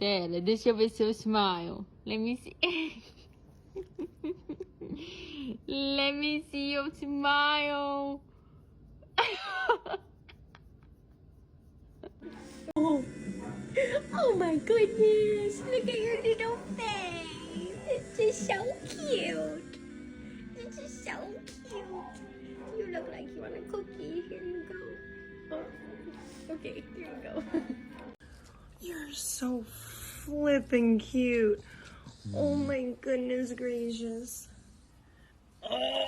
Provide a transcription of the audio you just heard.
tela. Deixa eu ver seu smile. Let me see. Let me see your smile. Oh my goodness. Look at your little face. It's just so cute. It's just so cute. You look like you want a cookie. Here you go. Oh, okay, here you go. You're so flippin' cute. Oh my goodness gracious. Oh.